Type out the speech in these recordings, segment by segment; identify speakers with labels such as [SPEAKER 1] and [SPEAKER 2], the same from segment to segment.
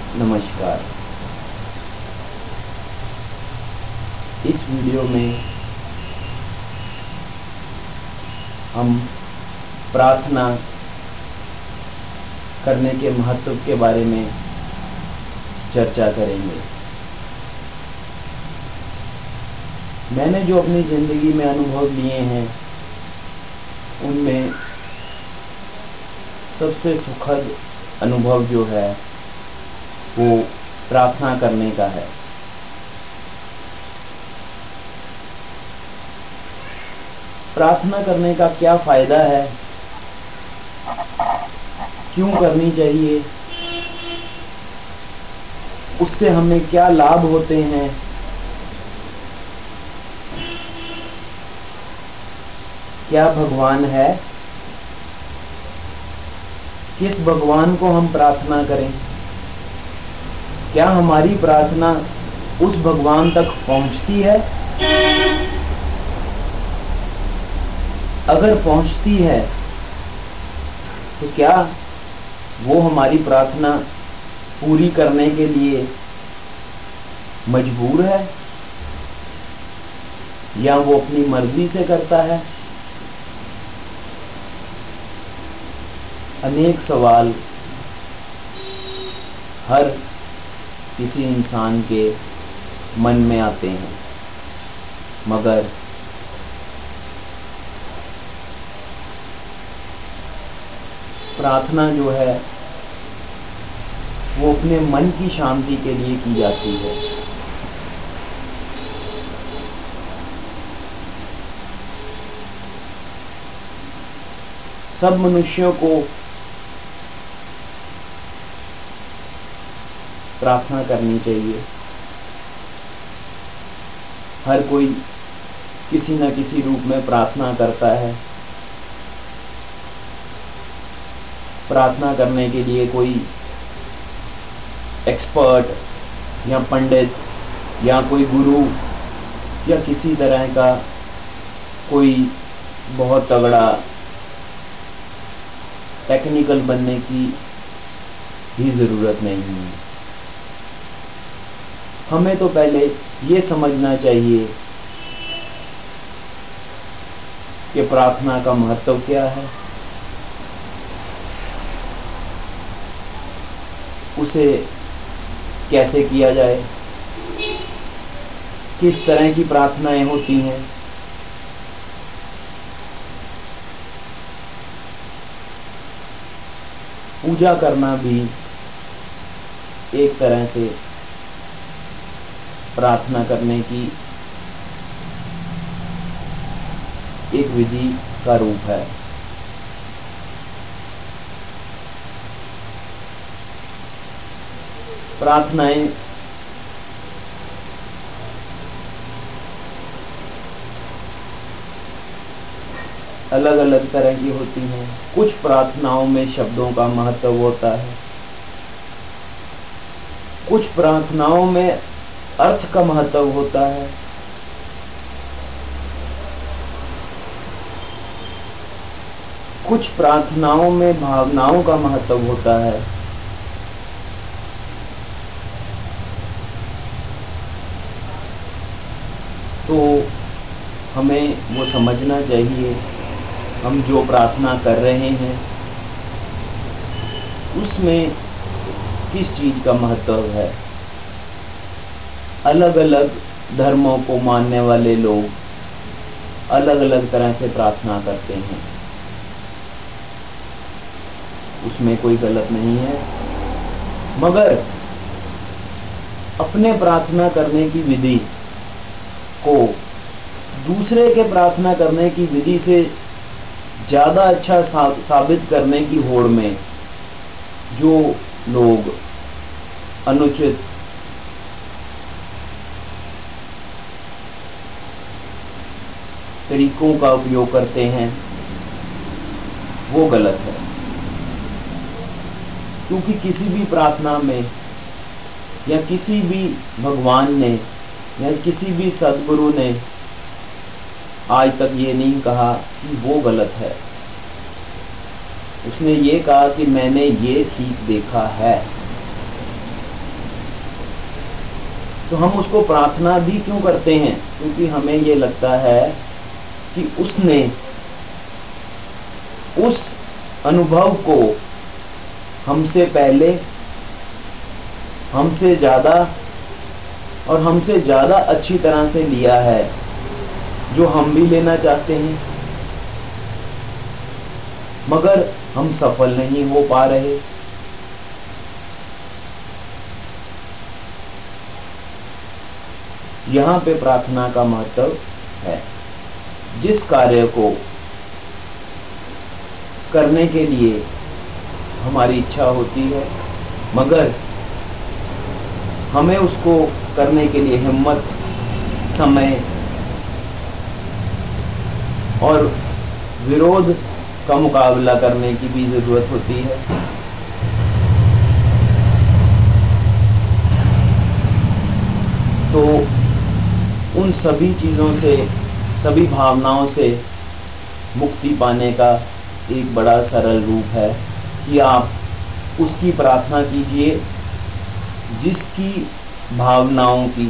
[SPEAKER 1] नमस्कार। इस वीडियो में हम प्रार्थना करने के महत्व के बारे में चर्चा करेंगे। मैंने जो अपनी जिंदगी में अनुभव लिए हैं उनमें सबसे सुखद अनुभव जो है वो प्रार्थना करने का है। प्रार्थना करने का क्या फायदा है, क्यों करनी चाहिए, उससे हमें क्या लाभ होते हैं, क्या भगवान है, किस भगवान को हम प्रार्थना करें, क्या हमारी प्रार्थना उस भगवान तक पहुंचती है, अगर पहुंचती है तो क्या वो हमारी प्रार्थना पूरी करने के लिए मजबूर है या वो अपनी मर्जी से करता है। अनेक सवाल हर किसी इंसान के मन में आते हैं, मगर प्रार्थना जो है वो अपने मन की शांति के लिए की जाती है। सब मनुष्यों को प्रार्थना करनी चाहिए। हर कोई किसी न किसी रूप में प्रार्थना करता है। प्रार्थना करने के लिए कोई एक्सपर्ट या पंडित या कोई गुरु या किसी तरह का कोई बहुत तगड़ा टेक्निकल बनने की भी जरूरत नहीं है। हमें तो पहले ये समझना चाहिए कि प्रार्थना का महत्व क्या है, उसे कैसे किया जाए, किस तरह की प्रार्थनाएं होती हैं, पूजा करना भी एक तरह से प्रार्थना करने की एक विधि का रूप है। प्रार्थनाएं अलग अलग तरह की होती हैं। कुछ प्रार्थनाओं में शब्दों का महत्व होता है, कुछ प्रार्थनाओं में अर्थ का महत्व होता है, कुछ प्रार्थनाओं में भावनाओं का महत्व होता है। तो हमें वो समझना चाहिए हम जो प्रार्थना कर रहे हैं उसमें किस चीज का महत्व है। अलग अलग धर्मों को मानने वाले लोग अलग अलग तरह से प्रार्थना करते हैं, उसमें कोई गलत नहीं है, मगर अपने प्रार्थना करने की विधि को दूसरे के प्रार्थना करने की विधि से ज्यादा अच्छा साबित करने की होड़ में जो लोग अनुचित तरीकों का उपयोग करते हैं वो गलत है। क्योंकि किसी भी प्रार्थना में या किसी भी भगवान ने या किसी भी सद्गुरु ने आज तक ये नहीं कहा कि वो गलत है। उसने ये कहा कि मैंने ये ठीक देखा है। तो हम उसको प्रार्थना भी क्यों करते हैं? क्योंकि हमें ये लगता है कि उसने उस अनुभव को हमसे पहले, हमसे ज्यादा और हमसे ज्यादा अच्छी तरह से लिया है, जो हम भी लेना चाहते हैं, मगर हम सफल नहीं हो पा रहे। यहां पे प्रार्थना का महत्व है। जिस कार्य को करने के लिए हमारी इच्छा होती है, मगर हमें उसको करने के लिए हिम्मत, समय और विरोध का मुकाबला करने की भी जरूरत होती है। तो उन सभी चीजों से, सभी भावनाओं से मुक्ति पाने का एक बड़ा सरल रूप है कि आप उसकी प्रार्थना कीजिए जिसकी भावनाओं की,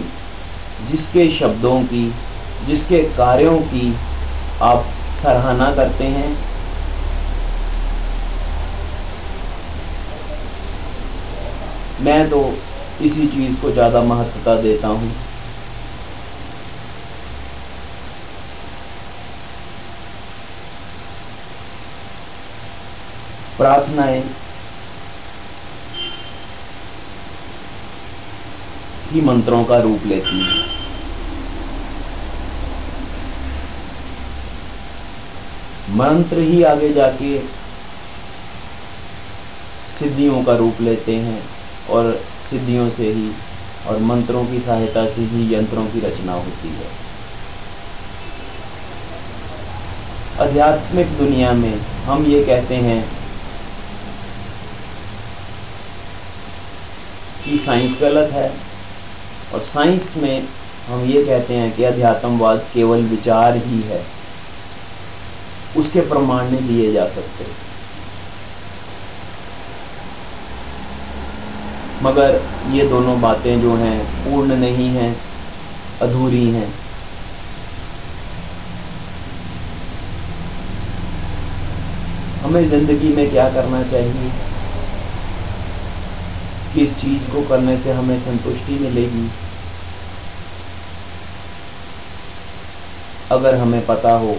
[SPEAKER 1] जिसके शब्दों की, जिसके कार्यों की आप सराहना करते हैं। मैं तो इसी चीज को ज्यादा महत्वता देता हूं। प्रार्थनाएं ही मंत्रों का रूप लेती हैं। मंत्र ही आगे जाके सिद्धियों का रूप लेते हैं और सिद्धियों से ही और मंत्रों की सहायता से ही यंत्रों की रचना होती है। आध्यात्मिक दुनिया में हम ये कहते हैं कि साइंस गलत है, और साइंस में हम ये कहते हैं कि अध्यात्मवाद केवल विचार ही है, उसके प्रमाण नहीं लिए जा सकते। मगर ये दोनों बातें जो हैं पूर्ण नहीं हैं, अधूरी हैं। हमें जिंदगी में क्या करना चाहिए, किस चीज को करने से हमें संतुष्टि मिलेगी, अगर हमें पता हो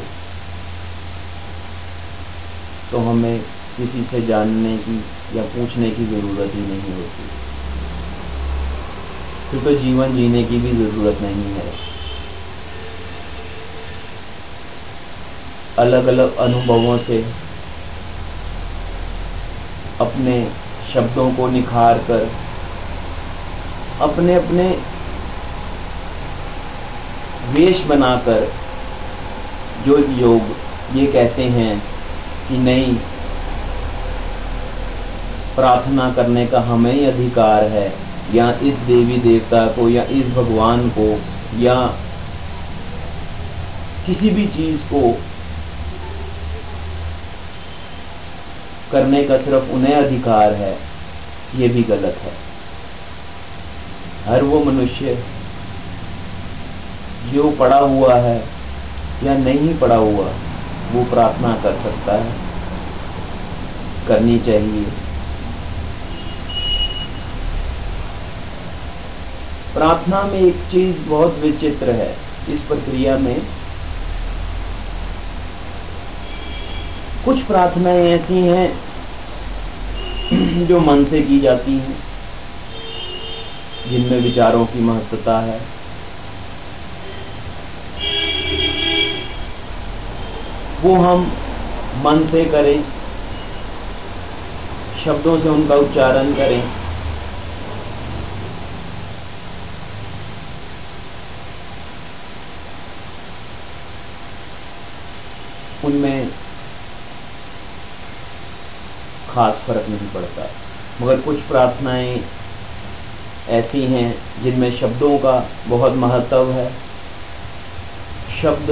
[SPEAKER 1] तो हमें किसी से जानने की या पूछने की जरूरत ही नहीं होती। फिर तो जीवन जीने की भी जरूरत नहीं है। अलग अलग अनुभवों से अपने शब्दों को निखार कर, अपने अपने वेश बनाकर जो योग ये कहते हैं कि नहीं, प्रार्थना करने का हमें ही अधिकार है, या इस देवी देवता को या इस भगवान को या किसी भी चीज को करने का सिर्फ उन्हें अधिकार है, ये भी गलत है। हर वो मनुष्य जो पड़ा हुआ है या नहीं पड़ा हुआ, वो प्रार्थना कर सकता है, करनी चाहिए। प्रार्थना में एक चीज बहुत विचित्र है। इस प्रक्रिया में कुछ प्रार्थनाएं ऐसी हैं जो मन से की जाती हैं, जिनमें विचारों की महत्वता है। वो हम मन से करें, शब्दों से उनका उच्चारण करें, उनमें खास फर्क नहीं पड़ता। मगर कुछ प्रार्थनाएं ऐसी हैं जिनमें शब्दों का बहुत महत्व है। शब्द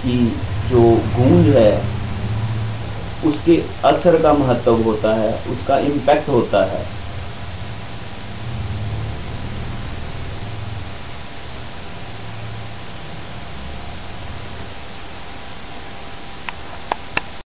[SPEAKER 1] की जो गूंज है उसके असर का महत्व होता है, उसका इम्पैक्ट होता है।